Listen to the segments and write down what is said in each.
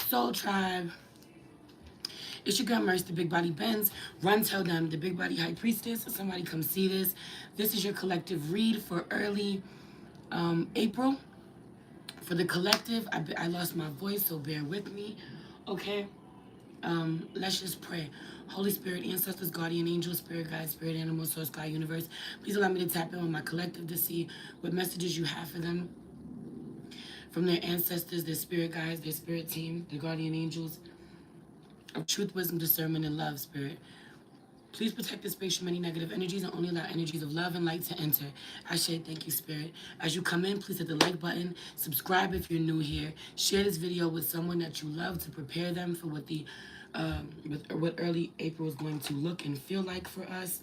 Soul Tribe. It's your girl Merce, the Big Body Benz. Run, tell them, the Big Body High Priestess. Somebody come see this. This is your collective read for early April. For the collective, I lost my voice, so bear with me. Okay? Let's just pray. Holy Spirit, ancestors, guardian angels, spirit guides, spirit animal, source, God, universe. Please allow me to tap in with my collective to see what messages you have for them from their ancestors, their spirit guides, their spirit team, their guardian angels of truth, wisdom, discernment, and love, spirit. Please protect this space from any negative energies and only allow energies of love and light to enter. Ashe, thank you, Spirit. As you come in, please hit the like button. Subscribe if you're new here. Share this video with someone that you love to prepare them for what early April is going to look and feel like for us.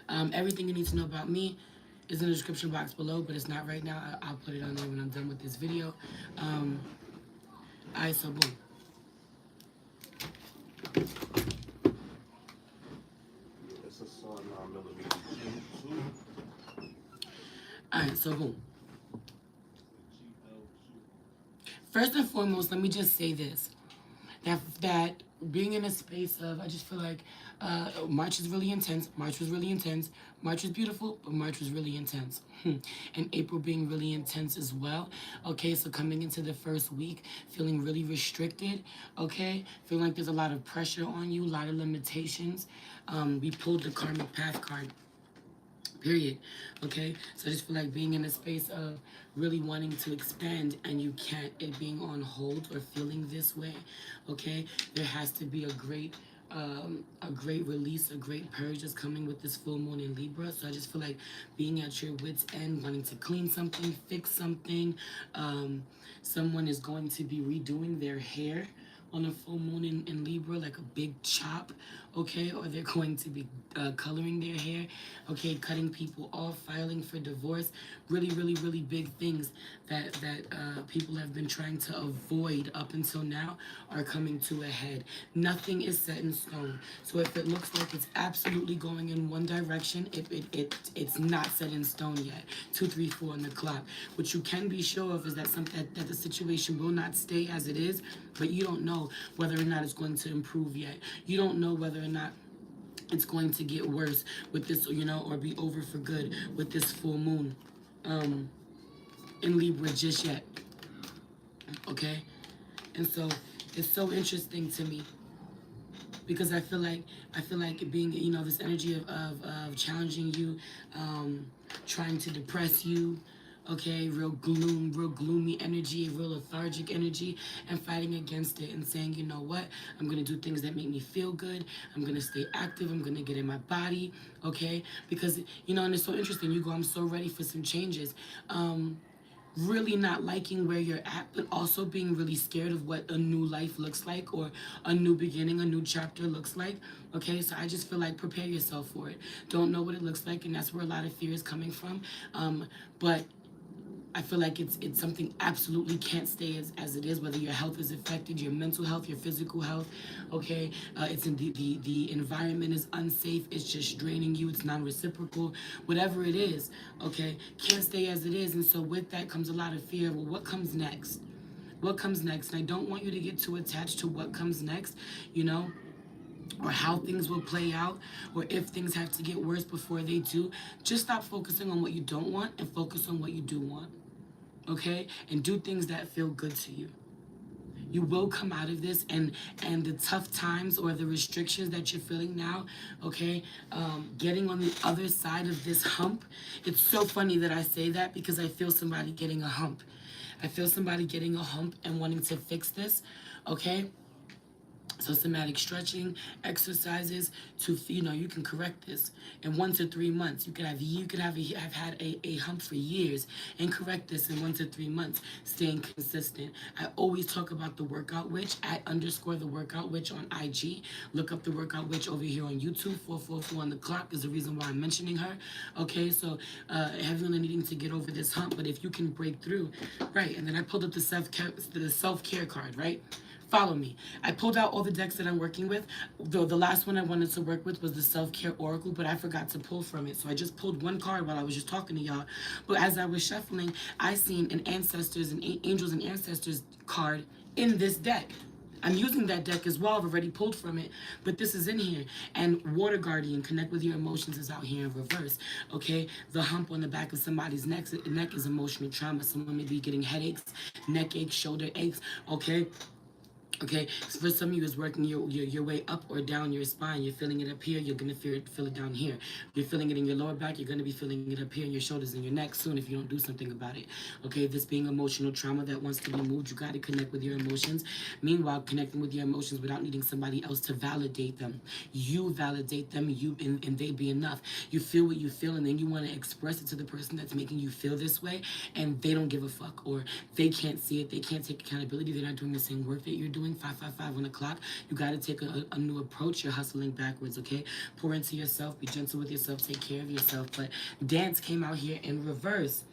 Everything you need to know about me is in the description box below, but it's not right now. I'll put it on there when I'm done with this video. Alright, so boom. Alright, so boom. First and foremost, let me just say this. That being in a space of, I just feel like March is really intense. March was really intense. March was beautiful, but March was really intense. And April being really intense as well. Okay, so coming into the first week, feeling really restricted. Okay, feeling like there's a lot of pressure on you, a lot of limitations. We pulled the Karmic Path card. Period. Okay, so I just feel like being in a space of really wanting to expand and you can't, it being on hold or feeling this way. Okay, there has to be a great release, a great purge that's coming with this full moon in Libra. So I just feel like being at your wit's end, wanting to clean something, fix something. Someone is going to be redoing their hair on a full moon in Libra, like a big chop, okay? Or they're going to be coloring their hair, okay? Cutting people off, filing for divorce. Really, really, really big things that people have been trying to avoid up until now are coming to a head. Nothing is set in stone. So if it looks like it's absolutely going in one direction, it's not set in stone yet. 2, 3, 4 on the clock. What you can be sure of is that that the situation will not stay as it is, but you don't know whether or not it's going to improve yet. You don't know whether or not it's going to get worse with this, or be over for good with this full moon in Libra just yet. Okay? And so it's so interesting to me because I feel like being, this energy of challenging you, trying to depress you, okay, real gloomy energy, real lethargic energy, and fighting against it and saying, you know what, I'm going to do things that make me feel good, I'm going to stay active, I'm going to get in my body, okay, because, and it's so interesting, you go, I'm so ready for some changes, really not liking where you're at, but also being really scared of what a new life looks like or a new beginning, a new chapter looks like. Okay, so I just feel like prepare yourself for it. Don't know what it looks like, and that's where a lot of fear is coming from. But I feel like it's something absolutely can't stay as it is, whether your health is affected, your mental health, your physical health, okay? It's in the environment is unsafe, it's just draining you, it's non-reciprocal, whatever it is, okay? Can't stay as it is, and so with that comes a lot of fear. Well, what comes next? What comes next? And I don't want you to get too attached to what comes next, or how things will play out, or if things have to get worse before they do. Just stop focusing on what you don't want and focus on what you do want. Okay, and do things that feel good to you. You will come out of this, and the tough times or the restrictions that you're feeling now, okay, getting on the other side of this hump. It's so funny that I say that because I feel somebody getting a hump. I feel somebody getting a hump and wanting to fix this, okay? So somatic stretching exercises to, you can correct this in 1 to 3 months. You could have had a hump for years and correct this in 1 to 3 months, staying consistent. I always talk about the Workout Witch at _ the Workout Witch on IG. Look up the Workout Witch over here on YouTube. 444 on the clock is the reason why I'm mentioning her. Okay, so everyone needing to get over this hump, but if you can break through, right? And then I pulled up the self-care card, right? Follow me. I pulled out all the decks that I'm working with. Though the last one I wanted to work with was the Self-Care Oracle, but I forgot to pull from it. So I just pulled one card while I was just talking to y'all. But as I was shuffling, I seen an Ancestors and Angels and Ancestors card in this deck. I'm using that deck as well. I've already pulled from it, but this is in here. And Water Guardian, connect with your emotions, is out here in reverse. Okay, the hump on the back of somebody's neck is emotional trauma. Someone may be getting headaches, neck aches, shoulder aches. Okay, okay, so for some of you, it's working your way up or down your spine. You're feeling it up here, you're going to feel it down here. You're feeling it in your lower back, you're going to be feeling it up here in your shoulders and your neck soon if you don't do something about it. Okay, this being emotional trauma that wants to be moved, you got to connect with your emotions. Meanwhile, connecting with your emotions without needing somebody else to validate them. You validate them, and they be enough. You feel what you feel, and then you want to express it to the person that's making you feel this way, and they don't give a fuck, or they can't see it, they can't take accountability, they're not doing the same work that you're doing. 555 on the clock. You got to take a new approach. You're hustling backwards, okay? Pour into yourself, be gentle with yourself, take care of yourself. But dance came out here in reverse.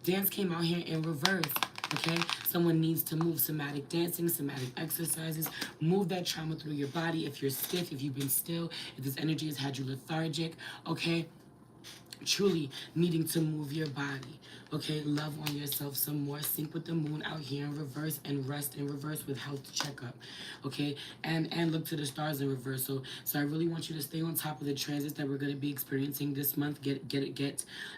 Dance came out here in reverse. Okay, someone needs to move. Somatic dancing, somatic exercises. Move that trauma through your body. If you're stiff, if you've been still, if this energy has had you lethargic, okay, truly needing to move your body. Okay, love on yourself some more. Sync with the moon out here in reverse, and rest in reverse with health checkup. Okay, and look to the stars in reverse. So I really want you to stay on top of the transits that we're going to be experiencing this month. Get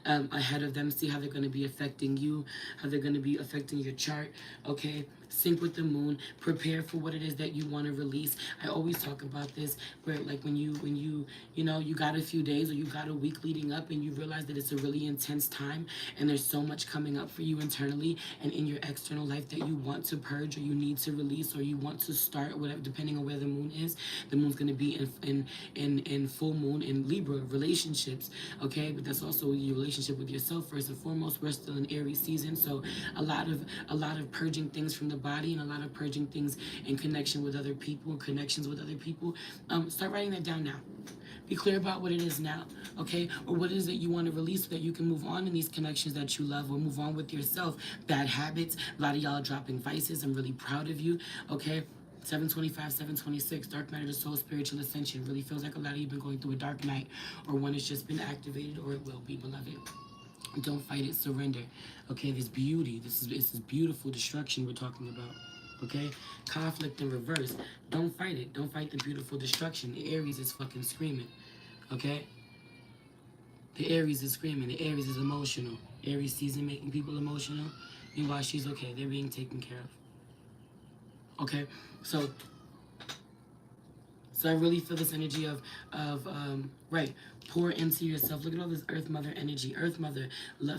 ahead of them. See how they're going to be affecting you, how they're going to be affecting your chart. Okay, sync with the moon. Prepare for what it is that you want to release. I always talk about this, where like when you know you got a few days or you got a week leading up, and you realize that it's a really intense time, and there's so much coming up for you internally and in your external life that you want to purge, or you need to release, or you want to start, whatever, depending on where the moon is. The moon's going to be in full moon in Libra, relationships. Okay, but that's also your relationship with yourself first and foremost. We're still in Aries season, so a lot of purging things from the body, and a lot of purging things in connection with other people, connections with other people. Start writing that down now. Be clear about what it is now, okay? Or what it is that you want to release so that you can move on in these connections that you love, or move on with yourself. Bad habits. A lot of y'all are dropping vices. I'm really proud of you, okay? 725, 726, dark night of the soul, spiritual ascension. Really feels like a lot of you have been going through a dark night, or one has just been activated, or it will be, beloved. Don't fight it, surrender. Okay, this beauty, this is beautiful destruction we're talking about. Okay, conflict in reverse. Don't fight it. Don't fight the beautiful destruction. The Aries is fucking screaming. Okay, the Aries is screaming. The Aries is emotional. Aries season making people emotional. Meanwhile, she's okay. They're being taken care of. Okay, so I really feel this energy right, pour into yourself. Look at all this Earth Mother energy. Earth Mother,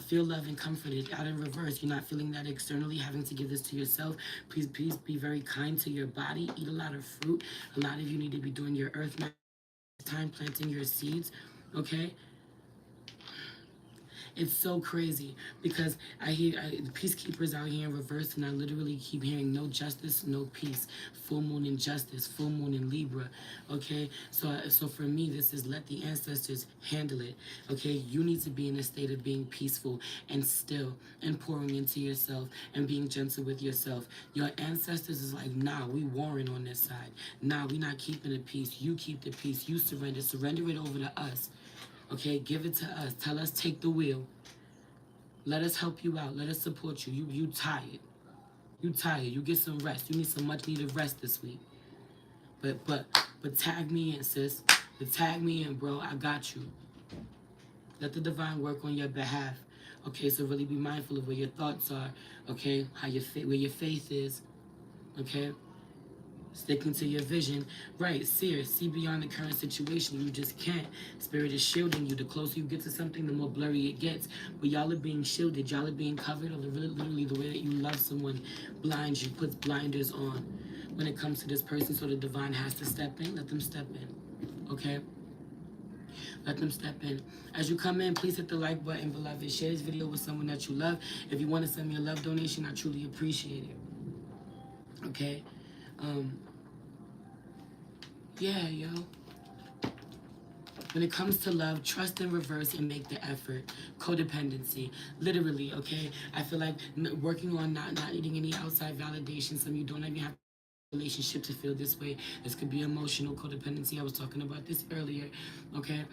feel love and comforted. Out in reverse, you're not feeling that externally, having to give this to yourself. Please be very kind to your body. Eat a lot of fruit. A lot of you need to be doing your Earth time, planting your seeds. Okay, it's so crazy because I hear the peacekeepers out here in reverse, and I literally keep hearing no justice, no peace. Full moon in justice, full moon in Libra. Okay, so for me, this is let the ancestors handle it. Okay, you need to be in a state of being peaceful and still, and pouring into yourself and being gentle with yourself. Your ancestors is like, nah, we warring on this side. Nah, we not keeping the peace. You keep the peace. You surrender. Surrender it over to us. Okay, give it to us. Tell us, take the wheel. Let us help you out. Let us support you. You tired. You tired. You get some rest. You need some much needed rest this week. But tag me in, sis. But tag me in, bro. I got you. Let the divine work on your behalf. Okay, so really be mindful of where your thoughts are. Okay, where your faith is. Okay. Sticking to your vision. Right, see beyond the current situation. You just can't. Spirit is shielding you. The closer you get to something, the more blurry it gets. But y'all are being shielded. Y'all are being covered. Or literally the way that you love someone blinds you, puts blinders on when it comes to this person. So the divine has to step in. Let them step in. Okay? Let them step in. As you come in, please hit the like button, beloved. Share this video with someone that you love. If you want to send me a love donation, I truly appreciate it. Okay? Yeah, yo. When it comes to love, trust in reverse and make the effort. Codependency, literally, okay? I feel like working on not needing any outside validation. Some of you don't even have a relationship to feel this way. This could be emotional codependency. I was talking about this earlier, okay?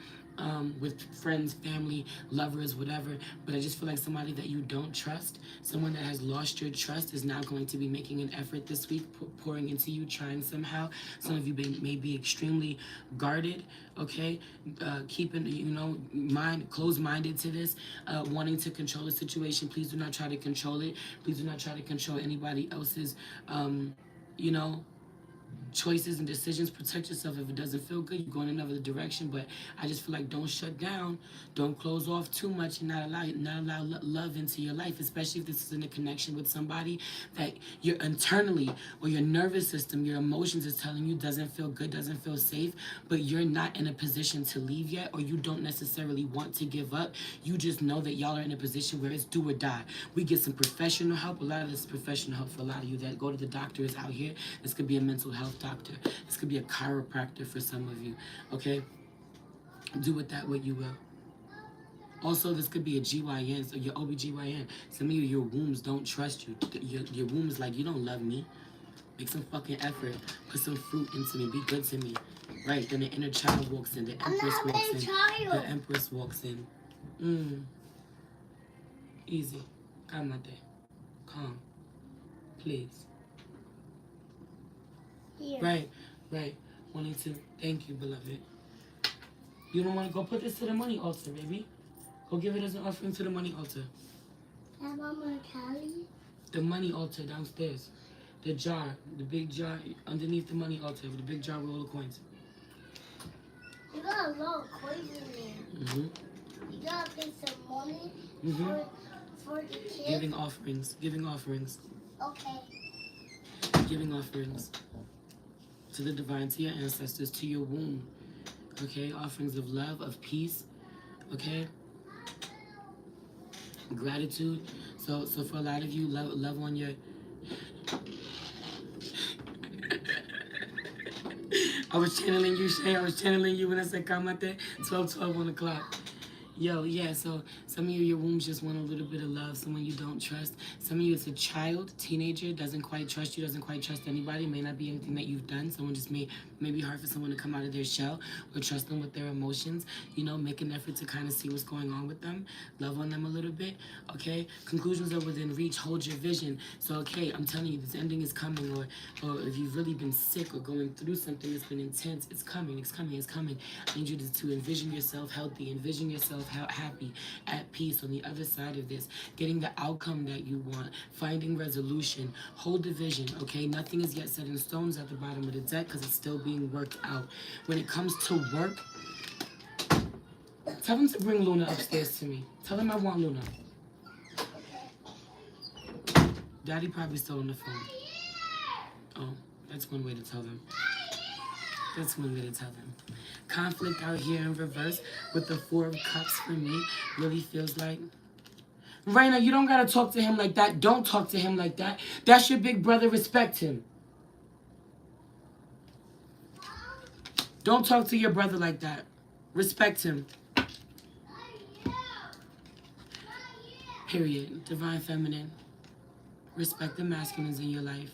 with friends, family, lovers, whatever. But I just feel like somebody that you don't trust, someone that has lost your trust, is now going to be making an effort this week, pouring into you, trying somehow. Some of you may be extremely guarded, okay? Keeping, closed-minded to this, wanting to control the situation. Please do not try to control it. Please do not try to control anybody else's, you know, choices and decisions. Protect yourself. If it doesn't feel good, you go in another direction. But I just feel like don't shut down, don't close off too much, and not allow love into your life, especially if this is in a connection with somebody that you're internally, or your nervous system, your emotions is telling you doesn't feel good, doesn't feel safe, but you're not in a position to leave yet, or you don't necessarily want to give up. You just know that y'all are in a position where it's do or die. We get some professional help. A lot of this is professional help for a lot of you that go to the doctors out here. This could be a mental health doctor. This could be a chiropractor for some of you, okay? Do with that what you will. Also, this could be a GYN, so your OBGYN. Some of you, your wombs don't trust you. Your womb is like, you don't love me. Make some fucking effort. Put some fruit into me. Be good to me. Right, then the inner child walks in. The Empress walks in. The Empress walks in. Easy. Calmate. Calm. Please. Here. Right. 1 and 2. Thank you, beloved. You don't want to go put this to the money altar, baby? Go give it as an offering to the money altar. Mama, Callie? The money altar downstairs. The jar, the big jar underneath the money altar, with the big jar with all the coins. You got a lot of coins in there. You gotta pay some money for the kids. Giving offerings. Okay. Giving offerings to the divine, to your ancestors, to your womb. Okay? Offerings of love, of peace. Okay? Gratitude. So for a lot of you, love on your... I was channeling you, Shay. I was channeling you when I said Kamate. 12 on the clock. Yo, yeah, so some of you, your wombs just want a little bit of love, someone you don't trust. Some of you, it's a child, teenager, doesn't quite trust you, doesn't quite trust anybody. It may not be anything that you've done. Someone just may be hard for someone to come out of their shell or trust them with their emotions. You know, make an effort to kind of see what's going on with them. Love on them a little bit, okay? Conclusions are within reach. Hold your vision. So, okay, I'm telling you, this ending is coming. Or if you've really been sick or going through something that's been intense, it's coming. I need you to envision yourself healthy, envision yourself happy, at peace on the other side of this, getting the outcome that you want, finding resolution. Hold the vision, okay? Nothing is yet set in stones at the bottom of the deck because it's still being worked out. When it comes to work, tell them to bring Luna upstairs to me. Tell them I want Luna. Daddy probably still on the phone. Oh, that's one way to tell them. Conflict out here in reverse with the 4 of Cups for me really feels like... Raina, you don't gotta talk to him like that. Don't talk to him like that. That's your big brother. Respect him. Don't talk to your brother like that. Respect him. Period. Divine Feminine. Respect the masculines in your life.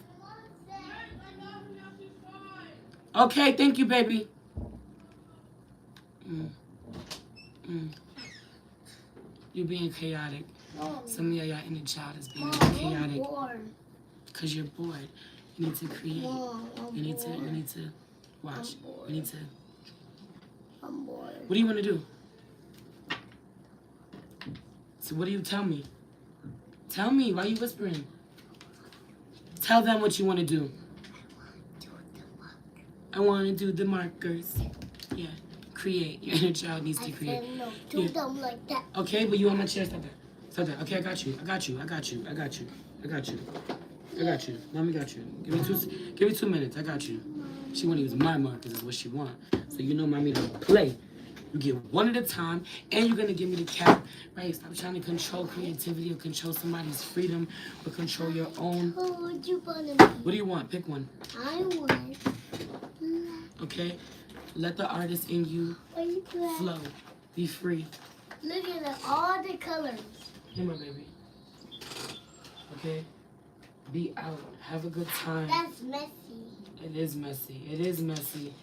Okay, thank you, baby. You're being chaotic. Some of y'all inner child is being chaotic. Because you're bored. You need to create. You need to watch. You need to... I'm bored. What do you want to do? So what do you tell me? Tell me. Why are you whispering? Tell them what you want to do. I want to do the markers. Yeah. Create. Your inner child needs to create. I said no. Do them like that. Okay, but you on my chair. Stop that. Okay, I got you. Mommy got you. Give me 2 minutes. I got you. She want to use my markers is what she want. So you know mommy don't play. You get one at a time, and you're going to give me the cap, right? Stop trying to control creativity or control somebody's freedom or control your own. What would you want to be? What do you want? Pick one. I want... Okay? Let the artist in you flow. Be free. Look at all the colors. Here, my baby. Okay? Be out. Have a good time. That's messy. It is messy.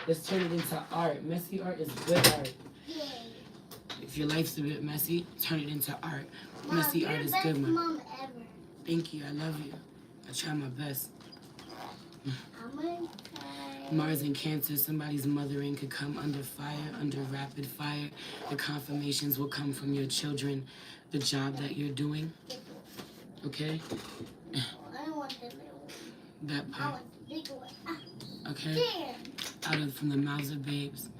Let's turn it into art. Messy art is good art. Yeah. If your life's a bit messy, turn it into art. Mom, Messy you're art the is best good, man. mom ever. Thank you. I love you. I try my best. I'm gonna cry. Mars and Cancer, somebody's mothering could come under fire, under rapid fire. The confirmations will come from your children, the job that you're doing. Okay? I don't want the little one. That I part. want the big one. Okay? There. Out of from the mouths of babes.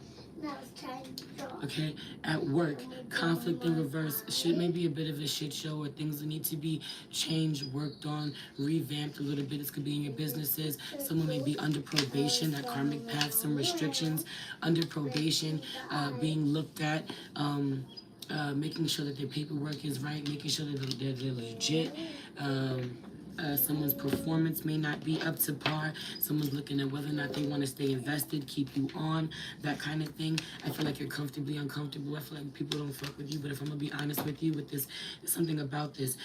Now it's time to draw. Okay? At work, conflict in reverse. Shit may be a bit of a shit show, or things that need to be changed, worked on, revamped a little bit. This could be in your businesses. Someone may be under probation, that karmic path, some restrictions, under probation, being looked at, making sure that their paperwork is right, making sure that they're legit. Someone's performance may not be up to par. Someone's looking at whether or not they want to stay invested, keep you on, that kind of thing. I feel like you're comfortably uncomfortable. I feel like people don't fuck with you. But if I'm going to be honest with you with this, something about this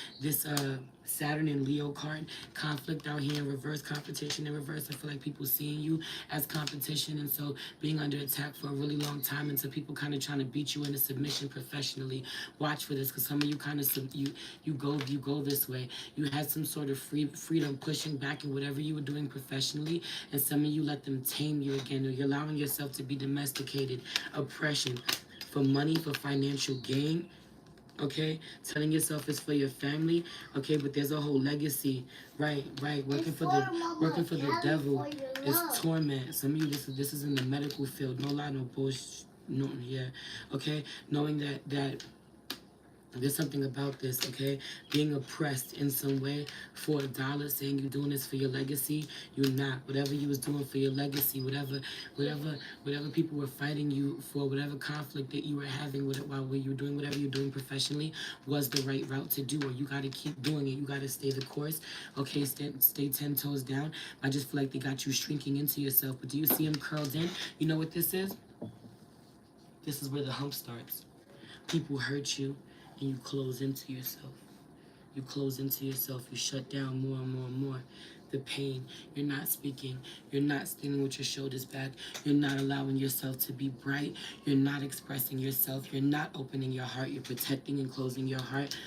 Saturn and Leo card, conflict out here in reverse, competition in reverse. I feel like people seeing you as competition, and so being under attack for a really long time, and so people kind of trying to beat you into submission professionally. Watch for this, because some of you kind of you go this way. You had some sort of freedom pushing back in whatever you were doing professionally, and some of you let them tame you again, or you're allowing yourself to be domesticated. Oppression for money, for financial gain. Okay, telling yourself it's for your family. Okay, but there's a whole legacy. Right. Working for the devil is torment. Some of you, this is in the medical field. No lie, no bullshit. No, yeah. Okay, knowing that there's something about this, okay? Being oppressed in some way for $1, saying you're doing this for your legacy, you're not. Whatever you was doing for your legacy, whatever people were fighting you for, whatever conflict that you were having with it while you were doing whatever you're doing professionally was the right route to do, or you got to keep doing it. You got to stay the course, okay? Stay 10 toes down. I just feel like they got you shrinking into yourself. But do you see them curled in? You know what this is? This is where the hump starts. People hurt you, and you close into yourself. You close into yourself. You shut down more and more and more. The pain. You're not speaking. You're not standing with your shoulders back. You're not allowing yourself to be bright. You're not expressing yourself. You're not opening your heart. You're protecting and closing your heart.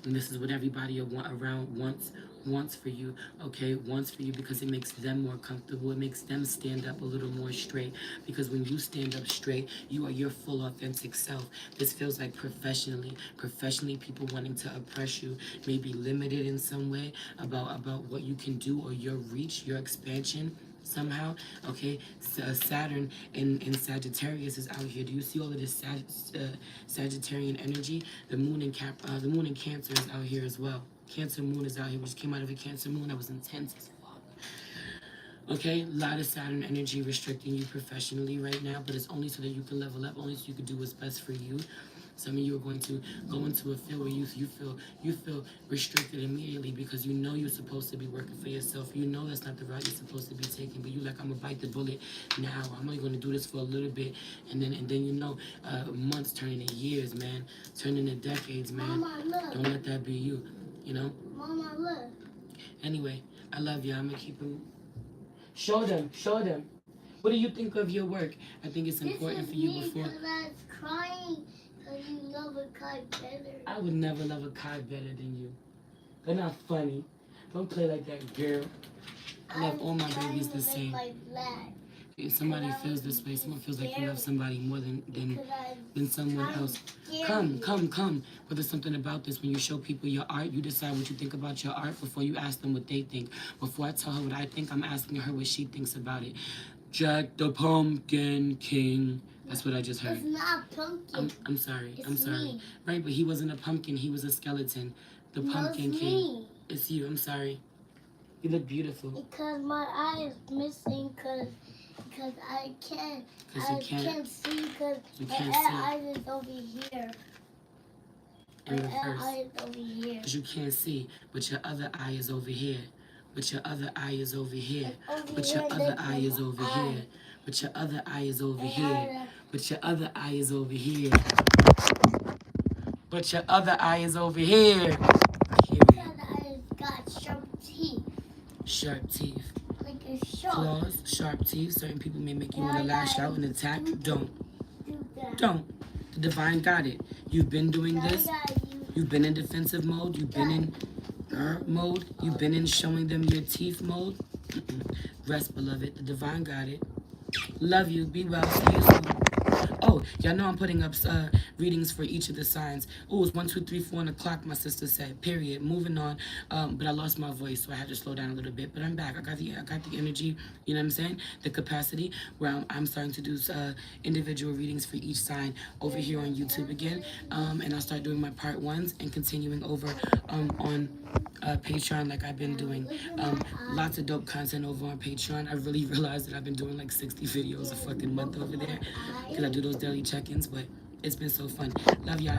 And this is what everybody around wants for you, okay? Wants for you, because it makes them more comfortable. It makes them stand up a little more straight, because when you stand up straight, you are your full authentic self. This feels like professionally people wanting to oppress you, maybe limited in some way about what you can do, or your reach, your expansion somehow, okay? Saturn in Sagittarius is out here. Do you see all of this Sagittarian energy? The moon in Cancer is out here as well. Cancer moon is out here. We just came out of a Cancer moon that was intense as fuck. Okay, a lot of Saturn energy restricting you professionally right now, but it's only so that you can level up, only so you can do what's best for you. Some of you are going to go into a field where you feel restricted immediately, because you know you're supposed to be working for yourself. You know that's not the route you're supposed to be taking, but you're like, I'm gonna bite the bullet now. I'm only gonna do this for a little bit, and then you know, months turn into years, man, turn into decades, man. Mama, look. Don't let that be you, you know. Mama, look. Anyway, I love you. I'm gonna keep them. Show them. What do you think of your work? I think it's important for you before. This is me, 'cause I was crying because you love a kite better. I would never love a Kai better than you. They're not funny. Don't play like that, girl. I love all my babies the same. If somebody feels this way, someone feels like you love somebody more than someone else. Come. But there's something about this. When you show people your art, you decide what you think about your art before you ask them what they think. Before I tell her what I think, I'm asking her what she thinks about it. Jack the Pumpkin King. That's what I just heard. It's not a pumpkin. I'm sorry. It's me. Right, but he wasn't a pumpkin. He was a skeleton. The Pumpkin King. Me. It's you. I'm sorry. You look beautiful. Because my eye is missing. Because I can't. I can't see. Because my eye is over here. In My reverse. eye is over here. Because you can't see, but your other eye is over here. But your other eye is over here. But your other eye is over here. But your other eye is over here. But your other eye is over here. But your other eye is over here. The other eye got sharp teeth. Sharp teeth. Like a shark. Claws, sharp teeth. Certain people may make you want to lash out and attack. Don't. Do that. Don't. The divine got it. You've been doing this. You've been in defensive mode. You've been in mode. You've been in showing them your teeth mode. Rest, beloved. The divine got it. Love you. Be well. See you soon. Oh, y'all know I'm putting up readings for each of the signs. Oh, it's 1, 2, 3, 4 on the clock, my sister said. Period. Moving on. But I lost my voice, so I had to slow down a little bit. But I'm back. I got the energy, you know what I'm saying? The capacity where I'm starting to do individual readings for each sign over here on YouTube again. And I'll start doing my part ones and continuing over on Patreon like I've been doing. Lots of dope content over on Patreon. I really realized that I've been doing like 60 videos a fucking month over there because I do those daily check-ins, but it's been so fun. Love y'all.